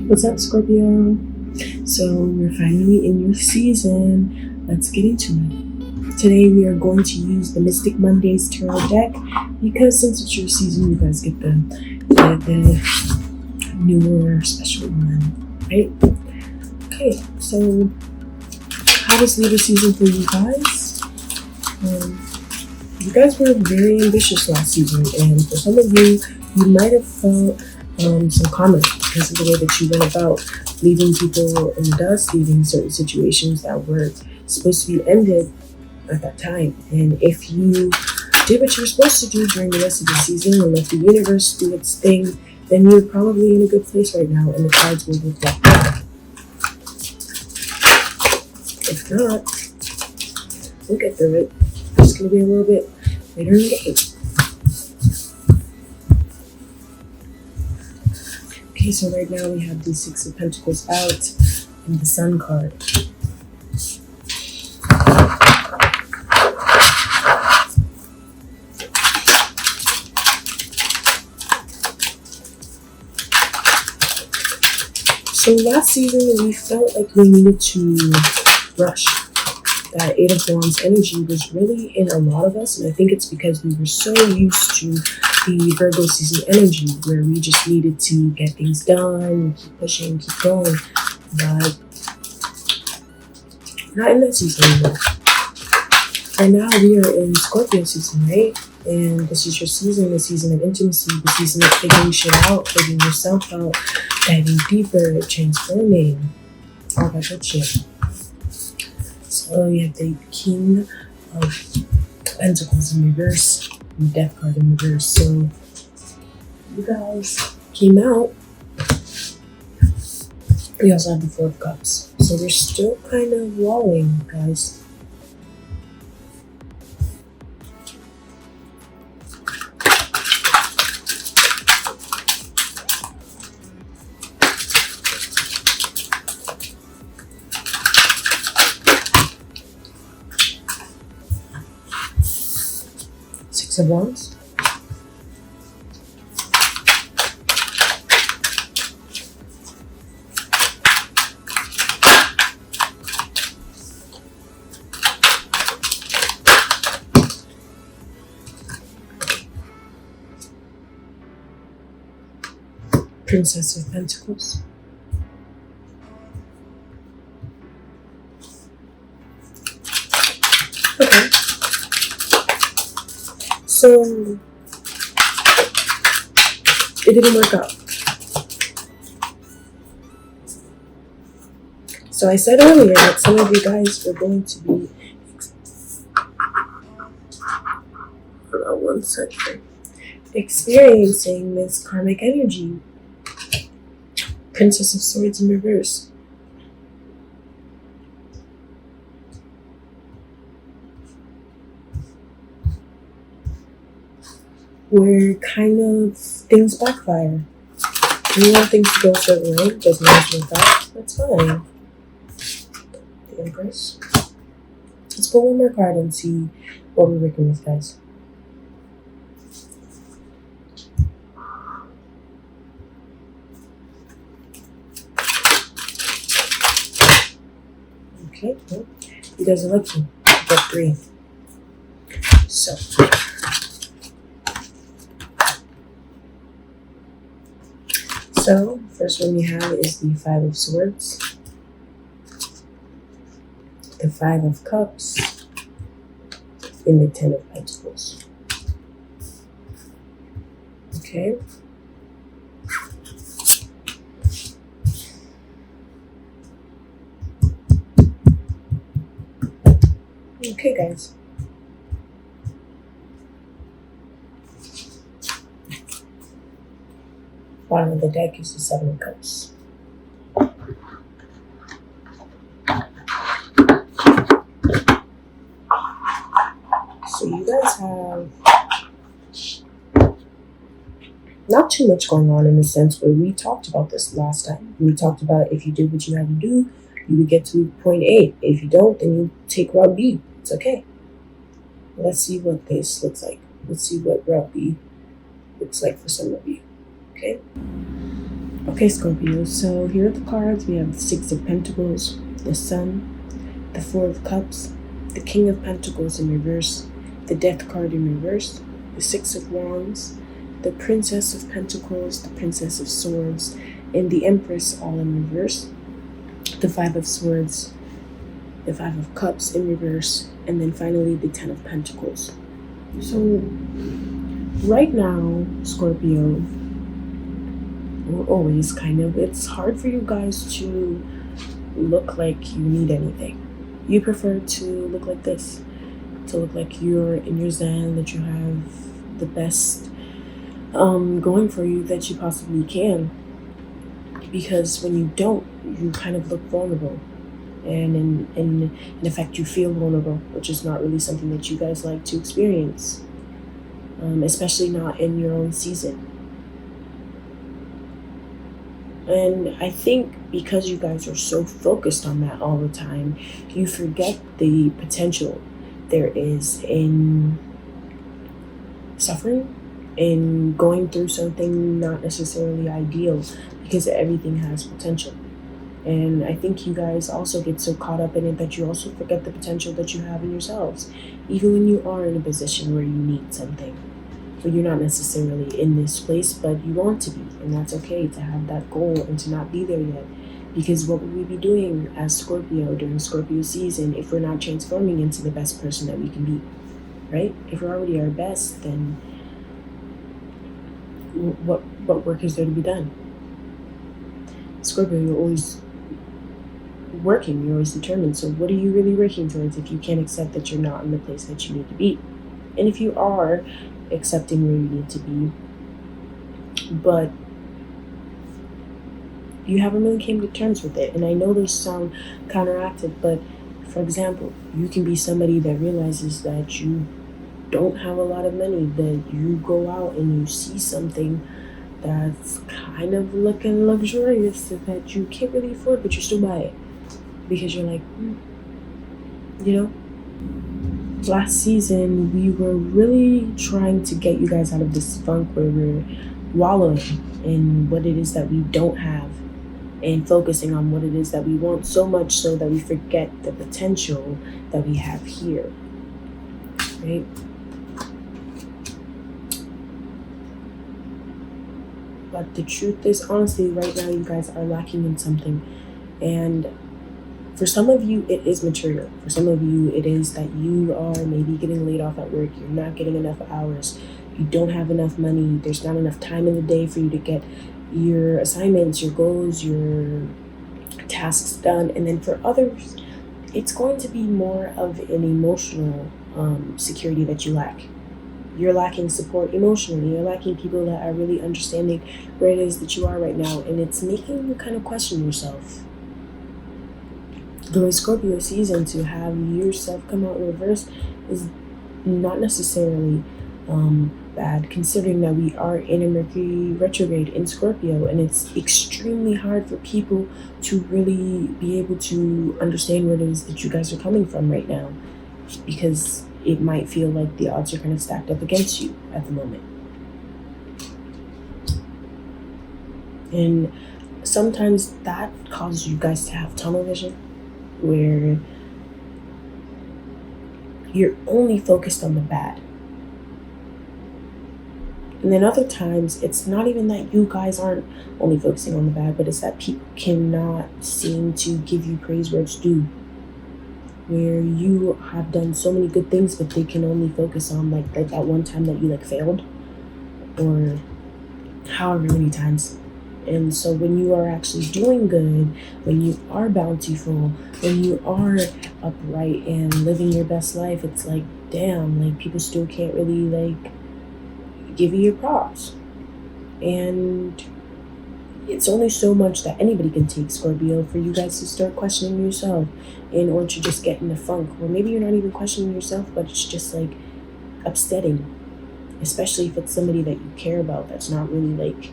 What's up, Scorpio? So we're finally in your season. Let's get into it. Today we are going to use the Mystic Mondays Tarot deck because since it's your season, you guys get the newer special one, right? Okay, so how was Libra season for you guys? You guys were very ambitious last season, and for some of you, you might have felt some karma because of the way that you went about leaving people in the dust, leaving certain situations that were supposed to be ended at that time. And if you did what you were supposed to do during the rest of the season and let the universe do its thing, then you're probably in a good place right now, and the cards will reflect that. If not, we'll get through it. It's going to be a little bit later in the game. Okay, so right now we have the Six of Pentacles out and the Sun card. So last season we felt like we needed to rush. That Eight of Wands energy was really in a lot of us, and I think it's because we were so used to the Virgo season energy where we just needed to get things done, keep pushing, keep going, but not in that season anymore. And now we are in Scorpio season, right? And this is your season, the season of intimacy, the season of figuring shit out, figuring yourself out, diving deeper, transforming, all that good shit. So you have the King of Pentacles in reverse, and Death card in reverse. So you guys came out. We also have the Four of Cups. So we're still kind of walling, guys. Six of Wands. Princess of Pentacles. Okay. So it didn't work out. So I said earlier that some of you guys were going to be experiencing this karmic energy. Princess of Swords in reverse. Where kind of things backfire. You want things to go a certain way, doesn't always work out. That's fine. The Empress. Let's pull one more card and see what we're working with, guys. Okay, well, you guys are lucky. You got 3. So, first one we have is the Five of Swords, the Five of Cups, and the Ten of Pentacles. Okay. Okay, guys. Bottom of the deck is the Seven of Cups. So you guys have not too much going on in the sense where we talked about this last time. We talked about if you did what you had to do, you would get to point A. If you don't, then you take route B. It's okay. Let's see what this looks like. Let's see what route B looks like for some of you. Okay? Okay, Scorpio, so here are the cards. We have the Six of Pentacles, the Sun, the Four of Cups, the King of Pentacles in reverse, the Death card in reverse, the Six of Wands, the Princess of Pentacles, the Princess of Swords, and the Empress all in reverse, the Five of Swords, the Five of Cups in reverse, and then finally the Ten of Pentacles. So right now, Scorpio, or always kind of, it's hard for you guys to look like you need anything. You prefer to look like this, to look like you're in your zen, that you have the best going for you that you possibly can. Because when you don't, you kind of look vulnerable. And in effect, you feel vulnerable, which is not really something that you guys like to experience. Especially not in your own season. And I think because you guys are so focused on that all the time, you forget the potential there is in suffering, in going through something not necessarily ideal, because everything has potential. And I think you guys also get so caught up in it that you also forget the potential that you have in yourselves, even when you are in a position where you need something. But you're not necessarily in this place, but you want to be, and that's okay to have that goal and to not be there yet. Because what would we be doing as Scorpio during Scorpio season if we're not transforming into the best person that we can be, right? If we're already our best, then what work is there to be done? Scorpio, you're always working, you're always determined. So what are you really working towards if you can't accept that you're not in the place that you need to be? And if you are accepting where you need to be, but you haven't really came to terms with it. And I know those sound counteractive, but for example, you can be somebody that realizes that you don't have a lot of money, that you go out and you see something that's kind of looking luxurious that you can't really afford, but you still buy it because you're like, you know. Last season, we were really trying to get you guys out of this funk where we're wallowing in what it is that we don't have and focusing on what it is that we want, so much so that we forget the potential that we have here, right? But the truth is, honestly, right now you guys are lacking in something. And for some of you, it is material. For some of you, it is that you are maybe getting laid off at work. You're not getting enough hours. You don't have enough money. There's not enough time in the day for you to get your assignments, your goals, your tasks done. And then for others, it's going to be more of an emotional security that you lack. You're lacking support emotionally. You're lacking people that are really understanding where it is that you are right now. And it's making you kind of question yourself. During Scorpio season, to have yourself come out in reverse is not necessarily bad, considering that we are in a Mercury retrograde in Scorpio, and it's extremely hard for people to really be able to understand where it is that you guys are coming from right now, because it might feel like the odds are kind of stacked up against you at the moment. And sometimes that causes you guys to have tunnel vision, where you're only focused on the bad. And then other times, it's not even that you guys aren't only focusing on the bad, but it's that people cannot seem to give you praise where it's due. Where you have done so many good things, but they can only focus on like that one time that you failed, or however many times. And so when you are actually doing good, when you are bountiful, when you are upright and living your best life, it's like, damn, people still can't really give you your props. And it's only so much that anybody can take, Scorpio, for you guys to start questioning yourself in order to just get in the funk. Or maybe you're not even questioning yourself, but it's just upsetting, especially if it's somebody that you care about that's not really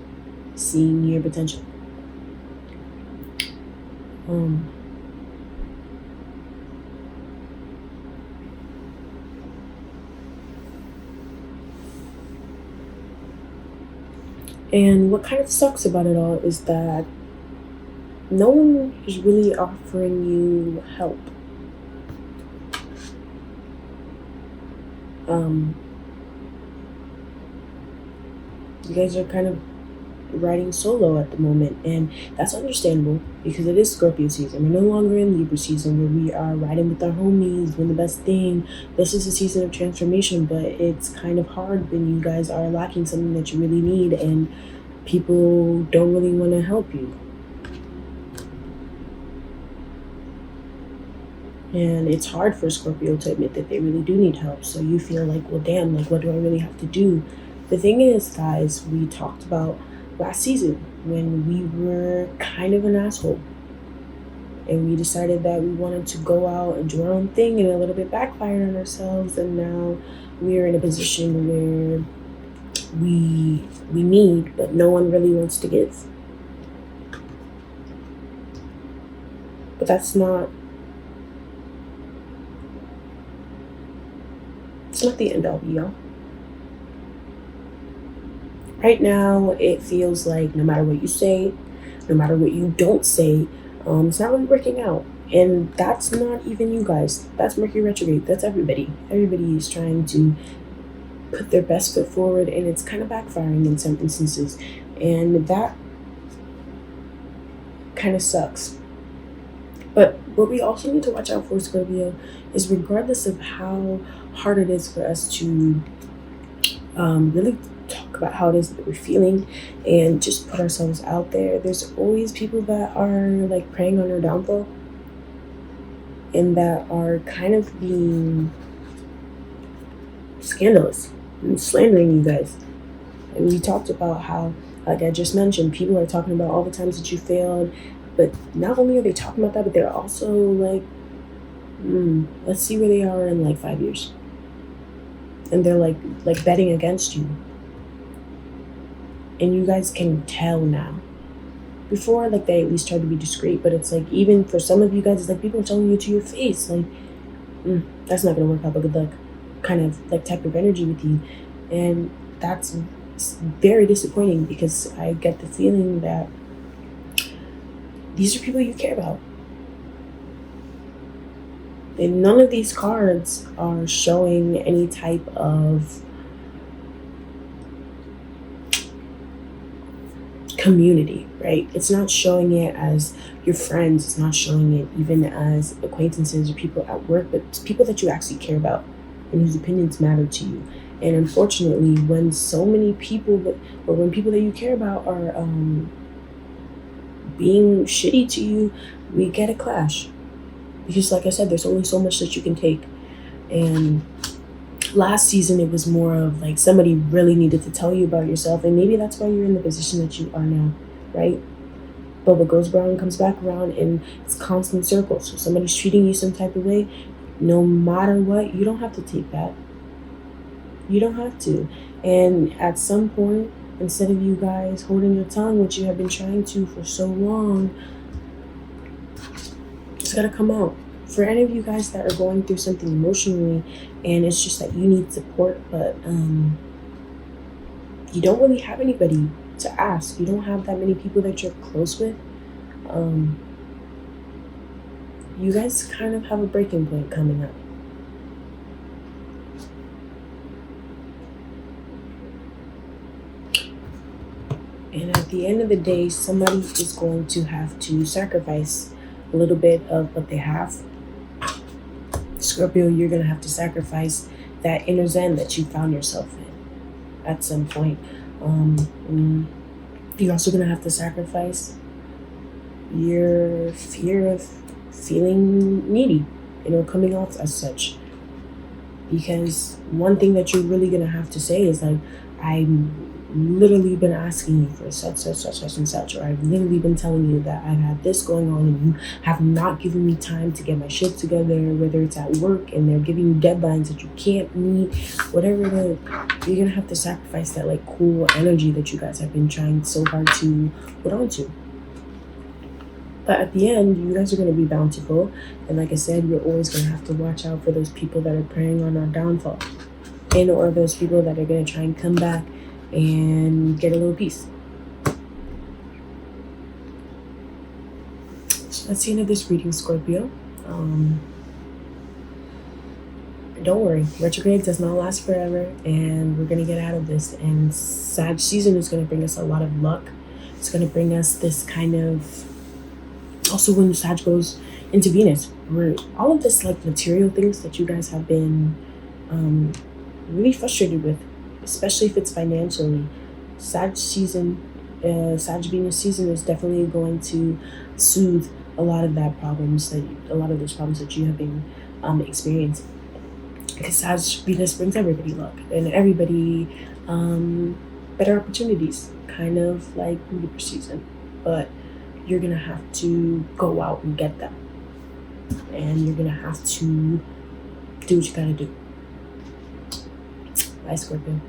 seeing your potential. And what kind of sucks about it all is that no one is really offering you help. You guys are kind of riding solo at the moment, and that's understandable because it is Scorpio season. We're no longer in Libra season where we are riding with our homies, doing the best thing. This is a season of transformation, but it's kind of hard when you guys are lacking something that you really need and people don't really want to help you. And it's hard for Scorpio to admit that they really do need help. So you feel like, well, damn, like, what do I really have to do? The thing is, guys, we talked about last season when we were kind of an asshole. And we decided that we wanted to go out and do our own thing, and a little bit backfired on ourselves. And now we're in a position where we need, but no one really wants to give. But that's not... it's not the end all be all. Right now, it feels like no matter what you say, no matter what you don't say, it's not really working out. And that's not even you guys. That's Mercury retrograde. That's everybody. Everybody is trying to put their best foot forward, and it's kind of backfiring in some instances. And that kind of sucks. But what we also need to watch out for, Scorpio, is regardless of how hard it is for us to really talk about how it is that we're feeling and just put ourselves out there, there's always people that are like preying on our downfall and that are kind of being scandalous and slandering you guys. And we talked about how, like I just mentioned, people are talking about all the times that you failed, but not only are they talking about that, but they're also like, let's see where they are in like 5 years. And they're like betting against you. And you guys can tell now. Before, like, they at least tried to be discreet, but it's like, even for some of you guys, it's like people are telling you to your face, like, that's not gonna work out, but good luck, kind of like type of energy with you. And that's very disappointing because I get the feeling that these are people you care about. And none of these cards are showing any type of community, right? It's not showing it as your friends. It's not showing it even as acquaintances or people at work, but it's people that you actually care about and whose opinions matter to you. And unfortunately, when so many people when people that you care about are being shitty to you, we get a clash. Because like I said, there's only so much that you can take. And last season, it was more of like somebody really needed to tell you about yourself. And maybe that's why you're in the position that you are now, right? But what goes around comes back around, and it's constant circles. So somebody's treating you some type of way, no matter what, you don't have to take that. You don't have to. And at some point, instead of you guys holding your tongue, which you have been trying to for so long, it's gotta come out. For any of you guys that are going through something emotionally and it's just that you need support, but you don't really have anybody to ask. You don't have that many people that you're close with. You guys kind of have a breaking point coming up. And at the end of the day, somebody is going to have to sacrifice a little bit of what they have. Scorpio, you're going to have to sacrifice that inner zen that you found yourself in at some point. You're also going to have to sacrifice your fear of feeling needy, coming off as such. Because one thing that you're really going to have to say is like, I'm literally been asking you for such and such, or I've literally been telling you that I've had this going on and you have not given me time to get my shit together, whether it's at work and they're giving you deadlines that you can't meet, whatever it is. You're gonna have to sacrifice that like cool energy that you guys have been trying so hard to put on to. But at the end, you guys are going to be bountiful. And like I said, you're always going to have to watch out for those people that are preying on our downfall, or those people that are going to try and come back and get a little piece. That's the end of this reading, Scorpio. Don't worry, retrograde does not last forever, and we're gonna get out of this. And Sag season is gonna bring us a lot of luck. It's gonna bring us this kind of, also when the Sag goes into Venus, where all of this like material things that you guys have been really frustrated with, especially if it's financially. Sag season, Sag Venus season is definitely going to soothe a lot of those problems that you have been experiencing. Because Sag Venus brings everybody luck and everybody better opportunities, kind of like Libra season. But you're gonna have to go out and get them, and you're gonna have to do what you gotta do. Bye, Scorpio.